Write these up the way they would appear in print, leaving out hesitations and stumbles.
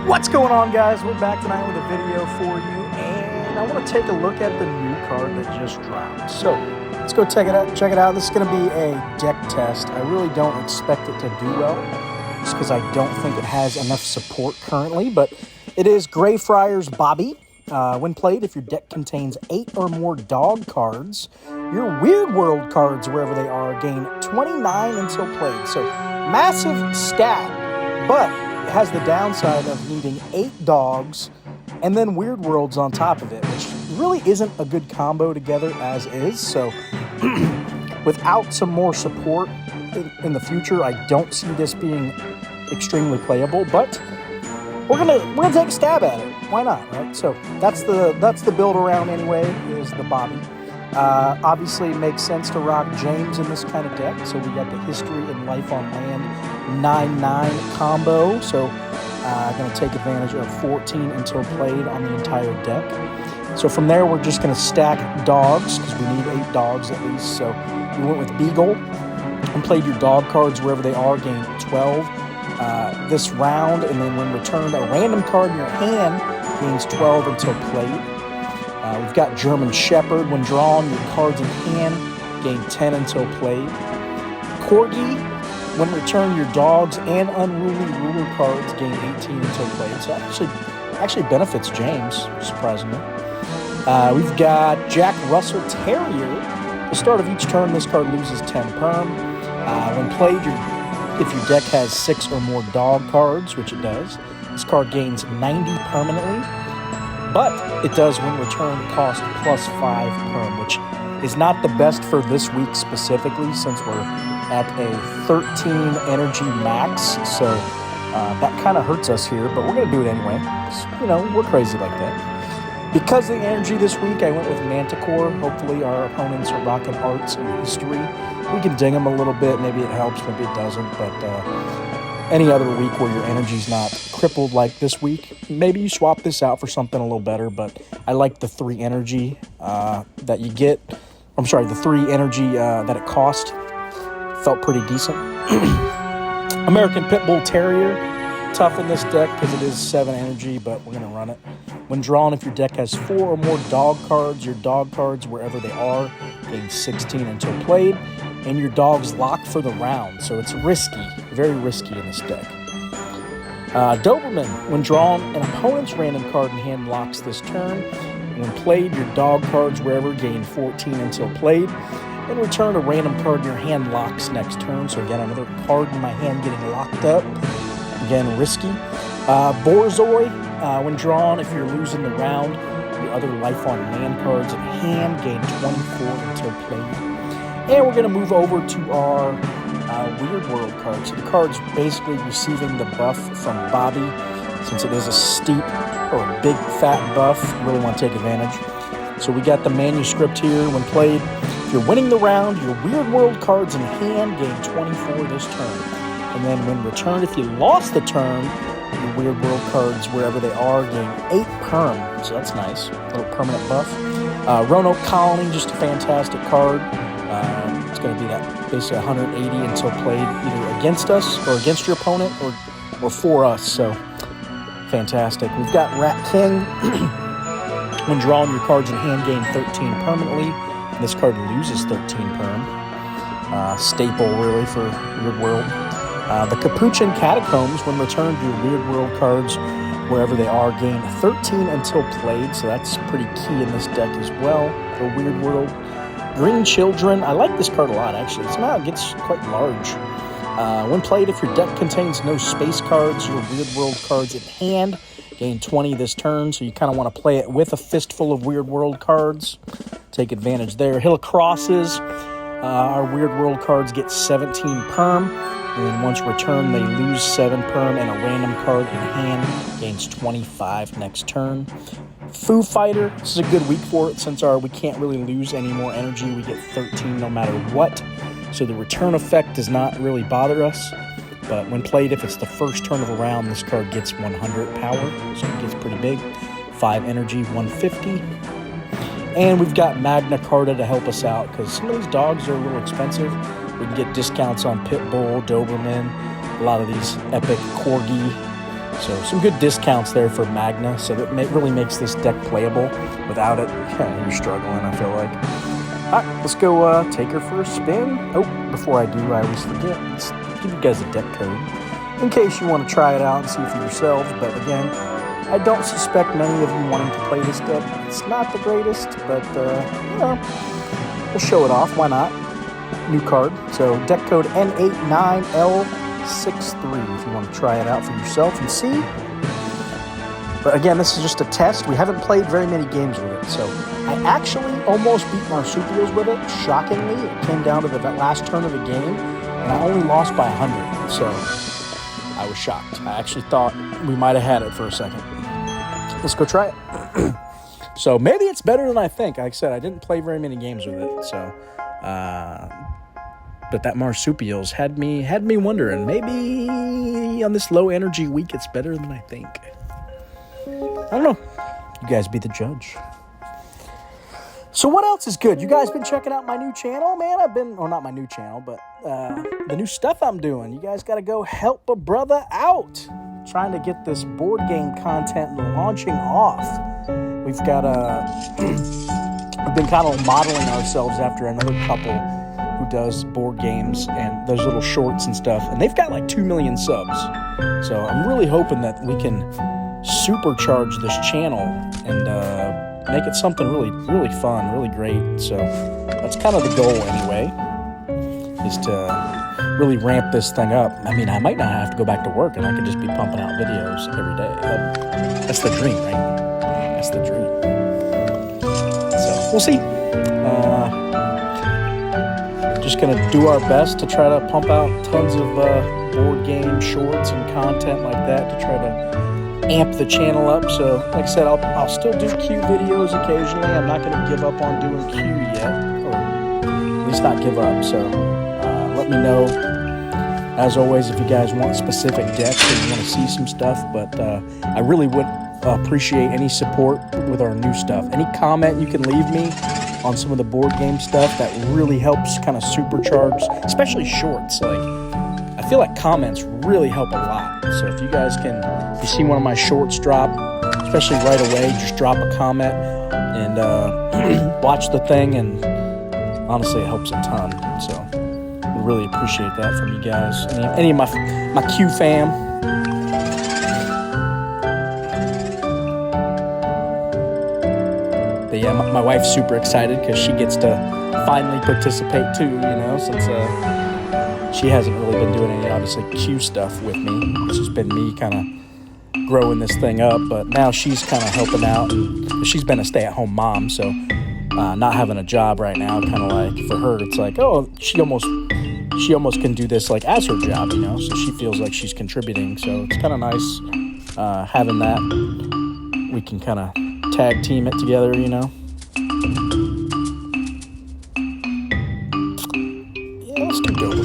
What's going on, guys? We're back tonight with a video for you, and I want to take a look at the new card that just dropped. So let's go check it out. This is going to be a deck test. I really don't expect it to do well, just because I don't think it has enough support currently, but it is Greyfriars Bobby. When played, if your deck contains 8 or more dog cards, your Weird World cards, wherever they are, gain 29 until played. So massive stat, but it has the downside of needing 8 dogs and then Weird Worlds on top of it, which really isn't a good combo together as is. So without some more support in the future, I don't see this being extremely playable, but we're gonna take a stab at it. Why not, right? So that's the build around anyway, is the Bobby. Obviously, it makes sense to rock James in this kind of deck. So we got the History and Life on Land 9/9 combo. So going to take advantage of 14 until played on the entire deck. So from there, we're just going to stack dogs, because we need 8 dogs at least. So we went with Beagle and played your dog cards wherever they are, gain 12 this round. And then when returned, a random card in your hand gains 12 until played. We've got German Shepherd. When drawn, your cards in hand gain 10 until played. Corgi. When returned, your dogs and Unruly Ruler cards gain 18 until played. So actually benefits James, surprisingly. We've got Jack Russell Terrier. At the start of each turn, this card loses 10 perm. When played, if your deck has 6 or more dog cards, which it does, this card gains 90 permanently. But it does, when returned, cost +5 perm, which is not the best for this week specifically, since we're at a 13 energy max. So that kind of hurts us here, but we're going to do it anyway. We're crazy like that. Because of the energy this week, I went with Manticore. Hopefully our opponents are rocking Arts and History. We can ding them a little bit. Maybe it helps, maybe it doesn't. But any other week where your energy's not crippled like this week, maybe you swap this out for something a little better. But I like the 3 energy that you get. The 3 energy that it cost. Felt pretty decent. American Pitbull Terrier. Tough in this deck because it is 7 energy, but we're going to run it. When drawn, if your deck has 4 or more dog cards, your dog cards, wherever they are, gain 16 until played. And your dogs lock for the round, so it's risky, very risky in this deck. Doberman. When drawn, an opponent's random card in hand locks this turn. When played, your dog cards, wherever, gain 14 until played. In return, a random card in your hand locks next turn. So again, another card in my hand getting locked up. Again, risky. Borzoi. When drawn, if you're losing the round, your other Life on Land cards in hand gain 24 until played. And we're going to move over to our Weird World cards. So the card's basically receiving the buff from Bobby, since it is a steep or a big fat buff. You really want to take advantage. So we got the manuscript here. When played, if you're winning the round, your Weird World cards in hand gain 24 this turn. And then when returned, if you lost the turn, your Weird World cards, wherever they are, gain 8 perm. So that's nice. A little permanent buff. Roanoke Colony, just a fantastic card. It's going to be that basically 180 until played, either against us or against your opponent or for us. So fantastic. We've got Rat King. When drawn, your cards in hand gain 13 permanently. This card loses 13 perm. Staple, really, for Weird World. The Capuchin Catacombs. When returned, your Weird World cards, wherever they are, gain 13 until played. So that's pretty key in this deck as well for Weird World. Green Children. I like this card a lot, actually. It gets quite large. When played, if your deck contains no space cards, your Weird World cards in hand gain 20 this turn. So you kind of want to play it with a fistful of Weird World cards. Take advantage there. Hill of Crosses. Our Weird World cards get 17 perm. And then once returned, they lose 7 perm, and a random card in hand gains 25 next turn. Foo Fighter. This is a good week for it, since we can't really lose any more energy. We get 13 no matter what. So the return effect does not really bother us. But when played, if it's the first turn of a round, this card gets 100 power. So it gets pretty big. 5 energy, 150. And we've got Magna Carta to help us out, because some of these dogs are a little expensive. We can get discounts on Pitbull, Doberman, a lot of these epic Corgi So some good discounts there for Magna. So that really makes this deck playable. Without it, you're struggling, I feel like. All right, let's go take her for a spin. Oh, before I do, I always forget. Let's give you guys a deck code in case you want to try it out and see for yourselves. But again, I don't suspect many of you wanting to play this deck. It's not the greatest, but you know, we'll show it off. Why not? New card. So deck code N89L63 if you want to try it out for yourself and see. But again, this is just a test. We haven't played very many games with it. So I actually almost beat Marsupials with it. Shockingly, it came down to the last turn of the game, and I only lost by 100. So I was shocked. I actually thought we might have had it for a second. Let's go try it. So maybe it's better than I think. Like I said, I didn't play very many games with it. So, but that Marsupials had me wondering. Maybe on this low energy week, it's better than I think. I don't know. You guys be the judge. So what else is good? You guys been checking out my new channel, man? Not my new channel, but the new stuff I'm doing. You guys got to go help a brother out. Trying to get this board game content launching off. We've got we've been kind of modeling ourselves after another couple who does board games and those little shorts and stuff. And they've got like 2 million subs. So I'm really hoping that we can supercharge this channel and make it something really, really fun, really great. So that's kind of the goal anyway, is to really ramp this thing up. I mean, I might not have to go back to work and I could just be pumping out videos every day. That's the dream, right? That's the dream. So we'll see. Just going to do our best to try to pump out tons of board game shorts and content like that to try to amp the channel up. So like I said, I'll still do Q videos occasionally. I'm not going to give up on doing Q yet, or at least not give up. So let me know, as always, if you guys want specific decks or you want to see some stuff. But I really would appreciate any support with our new stuff. Any comment you can leave me on some of the board game stuff, that really helps kind of supercharge, especially shorts. Like, I feel like comments really help a lot. So if you guys can, if you see one of my shorts drop, especially right away, just drop a comment and watch the thing, and honestly it helps a ton. So I really appreciate that from you guys. Any of my Q fam. But yeah, my wife's super excited because she gets to finally participate too, you know, since she hasn't really been doing any, obviously, Q stuff with me. It's just been me kind of growing this thing up, but now she's kind of helping out. And she's been a stay-at-home mom, so not having a job right now, kind of like, for her, it's like, oh, she almost can do this like as her job, you know, so she feels like she's contributing. So it's kind of nice having that. We can kind of tag team it together, you know. Yeah, let's keep going.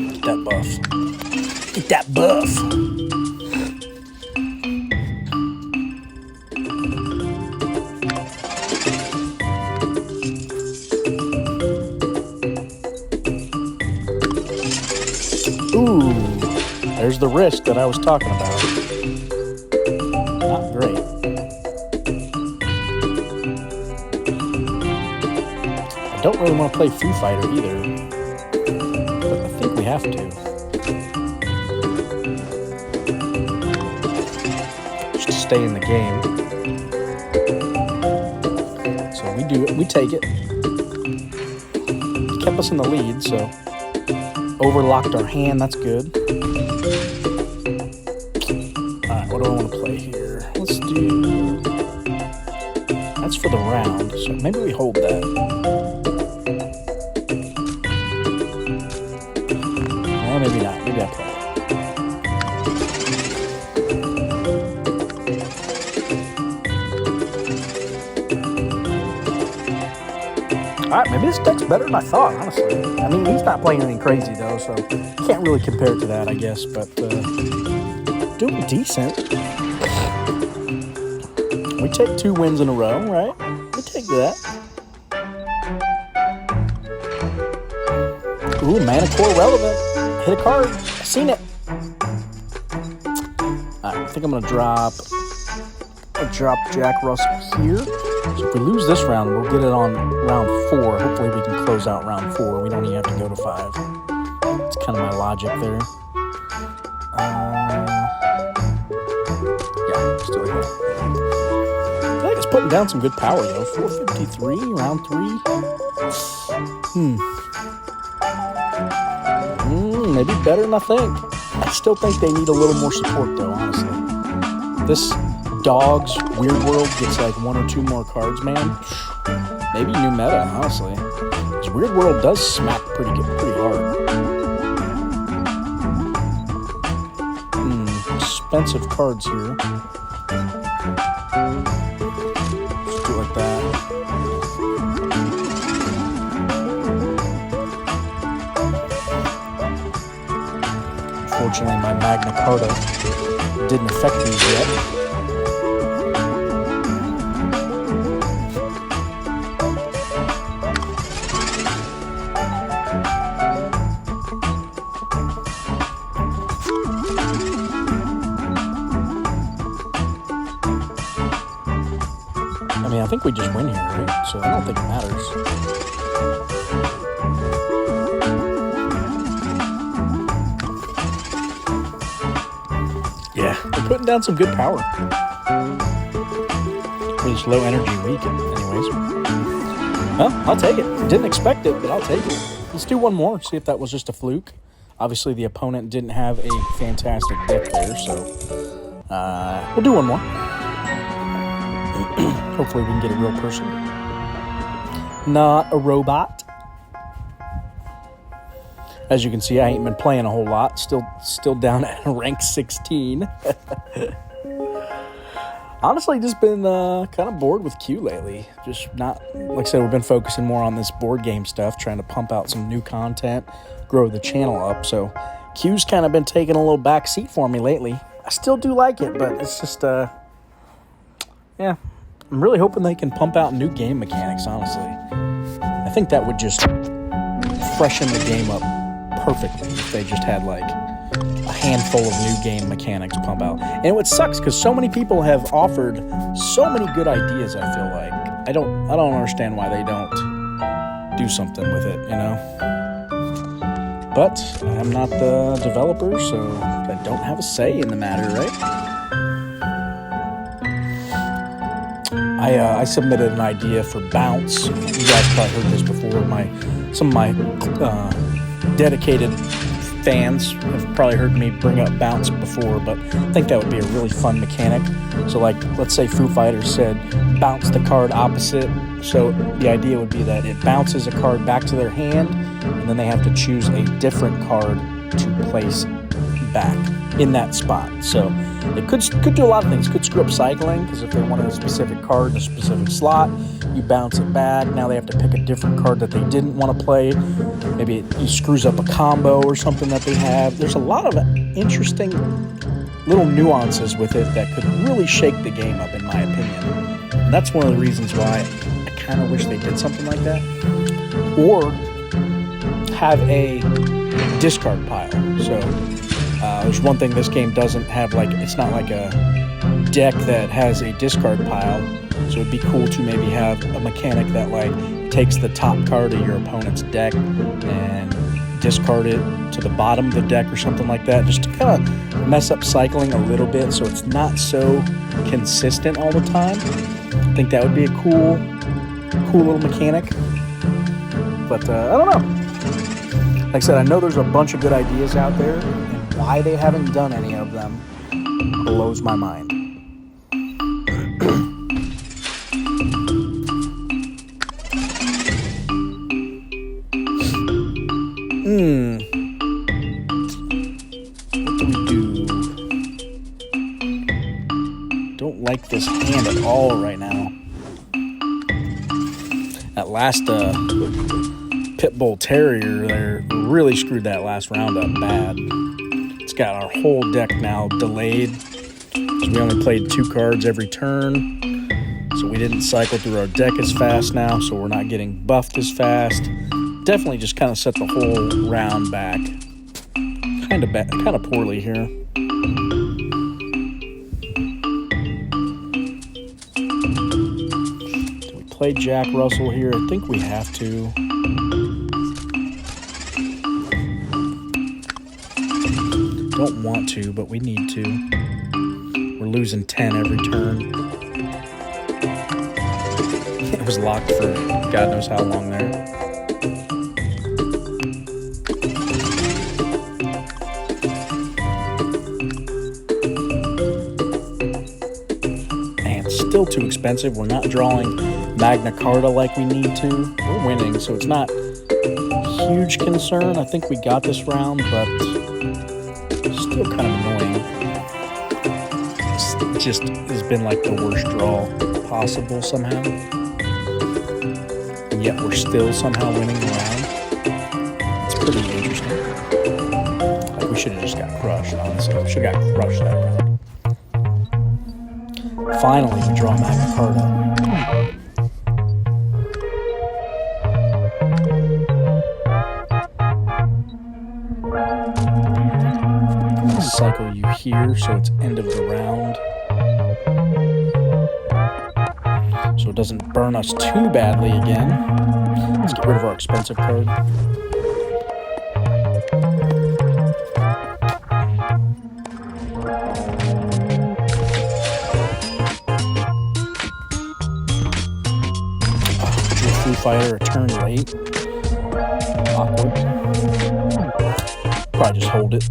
Get that buff. Get that buff. Ooh, there's the risk that I was talking about. Not great. I don't really want to play Foo Fighter either, but I think we have to. Just to stay in the game. So we take it. He kept us in the lead, so overlocked our hand, that's good. Alright, what do I want to play here? Let's do... That's for the round, so maybe we hold that. Maybe not. Maybe I play it. Alright, maybe this deck's better than I thought, honestly. I mean, he's not playing anything crazy, though, so can't really compare it to that, I guess, but doing decent. We take 2 wins in a row, right? We take that. Ooh, Mana Core relevant. Hit a card. Seen it. I think I'm going to drop Jack Russell here. So if we lose this round, we'll get it on round 4. Hopefully we can close out round 4. We don't even have to go to 5. That's kind of my logic there. Yeah, still here. I feel like it's putting down some good power, though. 453, round 3. Maybe better than I think. I still think they need a little more support, though, honestly. This Dogs Weird World gets like 1 or 2 more cards, man. Maybe new meta, honestly. Because Weird World does smack pretty hard. Expensive cards here. Let's do it like that. Unfortunately, my Magna Carta didn't affect these yet. I mean, I think we just win here, right? So I don't think it matters. Yeah, they're putting down some good power. For this low energy week, anyways. Well, I'll take it. Didn't expect it, but I'll take it. Let's do one more, see if that was just a fluke. Obviously, the opponent didn't have a fantastic deck there, so we'll do one more. Hopefully we can get a real person. Not a robot. As you can see, I ain't been playing a whole lot. Still down at rank 16. Honestly, just been kind of bored with Q lately. Just not, like I said, we've been focusing more on this board game stuff, trying to pump out some new content, grow the channel up. So Q's kind of been taking a little back seat for me lately. I still do like it, but it's just, yeah. I'm really hoping they can pump out new game mechanics, honestly. I think that would just freshen the game up perfectly if they just had, like, a handful of new game mechanics pump out. And it sucks because so many people have offered so many good ideas, I feel like. I don't understand why they don't do something with it, you know? But I'm not the developer, so I don't have a say in the matter, right? I submitted an idea for Bounce. You guys probably heard this before. Some of my dedicated fans have probably heard me bring up Bounce before, but I think that would be a really fun mechanic. So, like, let's say Foo Fighters said, bounce the card opposite. So the idea would be that it bounces a card back to their hand, and then they have to choose a different card to place back in that spot. So it could do a lot of things. Could screw up cycling, because if they wanted a specific card in a specific slot, you bounce it back. Now they have to pick a different card that they didn't want to play. Maybe it screws up a combo or something that they have. There's a lot of interesting little nuances with it that could really shake the game up, in my opinion. And that's one of the reasons why I kind of wish they did something like that. Or have a discard pile. So there's one thing this game doesn't have, like, it's not like a deck that has a discard pile. So it'd be cool to maybe have a mechanic that, like, takes the top card of your opponent's deck and discard it to the bottom of the deck or something like that, just to kind of mess up cycling a little bit so it's not so consistent all the time. I think that would be a cool little mechanic. But I don't know. Like I said, I know there's a bunch of good ideas out there, and why they haven't done any of them blows my mind. What do we do? Don't like this hand at all right now. That last Pitbull Terrier there really screwed that last round up bad. It's got our whole deck now delayed. So we only played 2 cards every turn. So we didn't cycle through our deck as fast now, so we're not getting buffed as fast. Definitely just kind of set the whole round back. Kind of poorly here. play Jack Russell here? I think we have to. Don't want to, but we need to. We're losing 10 every turn. It was locked for God knows how long there. And it's still too expensive. We're not drawing Magna Carta like we need to. We're winning, so it's not a huge concern. I think we got this round, but still kind of annoying. It just has been like the worst draw possible somehow. And yet we're still somehow winning the round. It's pretty interesting. Like we should have just got crushed, honestly. We should have got crushed that round. Finally, we draw Magna Carta. Cycle you here, so it's end of the round. So it doesn't burn us too badly again. Let's get rid of our expensive card. Drew Foo Fighter a turn late. Awkward. Probably just hold it.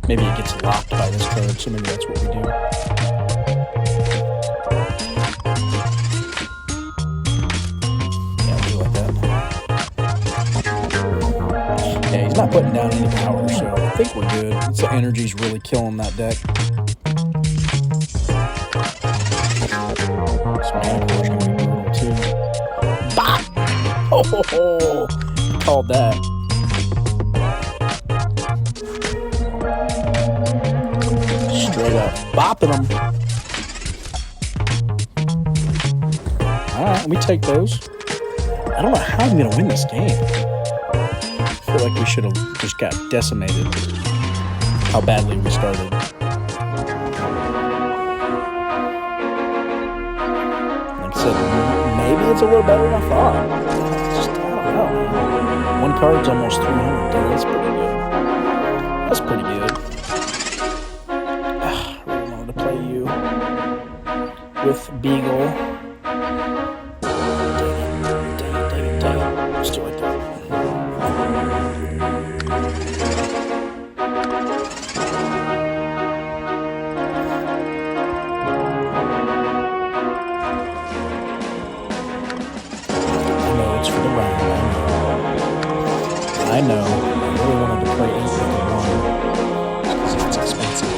Maybe it gets locked by this card, so maybe that's what we do. Yeah, I'll do like that. Yeah, he's not putting down any power, so I think we're good. The energy's really killing that deck. This Mana Core's gonna be brutal too. Bop! Oh, ho, ho. Called that. Straight up bopping them. Alright, let me take those. I don't know how I'm going to win this game. I feel like we should have just got decimated. How badly we started. Like I said, maybe it's a little better than I thought. Just, I don't know. One card's almost 300. Dude, that's pretty good. That's pretty good. With Beagle. Dang it. Let's do it there. I know it's for the round. I know. I really wanted to play 851 because it's expensive.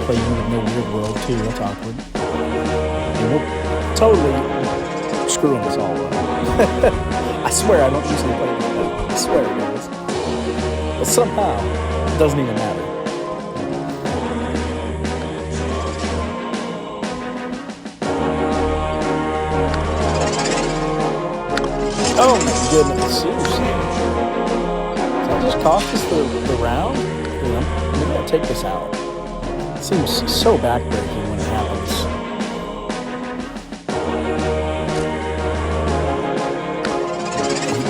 Play you in No Weird World too, that's awkward. And we're totally screwing this all up. I swear I don't usually play this game. I swear, guys. But somehow, it doesn't even matter. Oh my goodness, seriously. Does that just cost us the round? Maybe I'll take this out. It seems so backbreaking when it happens.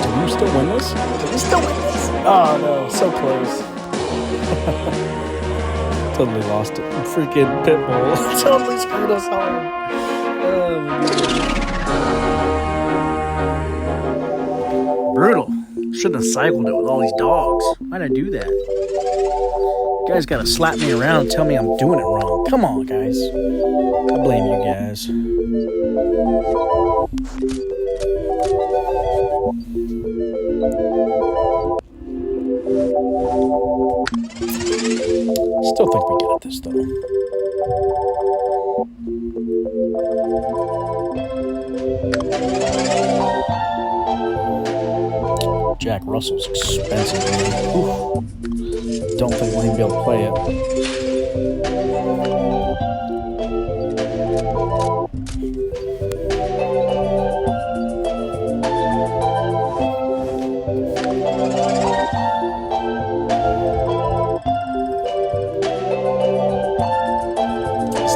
Do we still win this? Do we still win this? Oh no, so close. Totally lost it. Freaking Pitbull totally screwed us hard. Oh my goodness. Brutal. Shouldn't have cycled it with all these dogs. Why'd I do that? You guys gotta slap me around and tell me I'm doing it wrong. Come on, guys. I blame you guys. Still think we got this, though. Jack Russell's expensive. Ooh. Don't think we'll even be able to play it.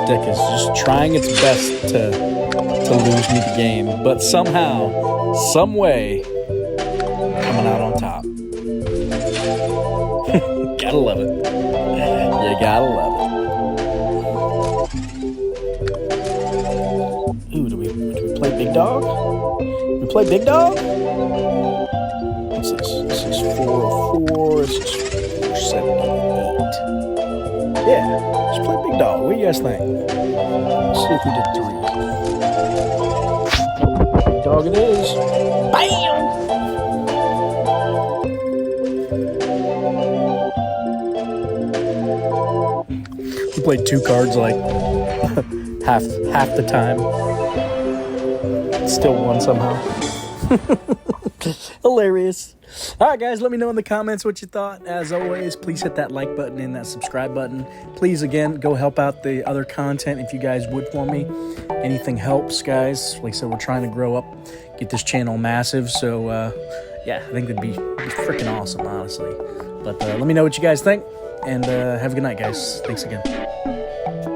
stick is just trying its best to lose me the game, but somehow, some way, coming out on top. Gotta love it. You gotta love it. Ooh, do we play big dog? We play big dog? What's this? This is 404. This is 478. Yeah, let's play big dog. What do you guys think? Let's see if we did 3. Big dog it is. Bam! We played 2 cards like half the time. Still won somehow. Hilarious. All right, guys, let me know in the comments what you thought. As always, please hit that like button and that subscribe button. Please, again, go help out the other content if you guys would for me. Anything helps, guys. Like I said, we're trying to grow up, get this channel massive. So, yeah, I think it'd be freaking awesome, honestly. But let me know what you guys think, and have a good night, guys. Thanks again.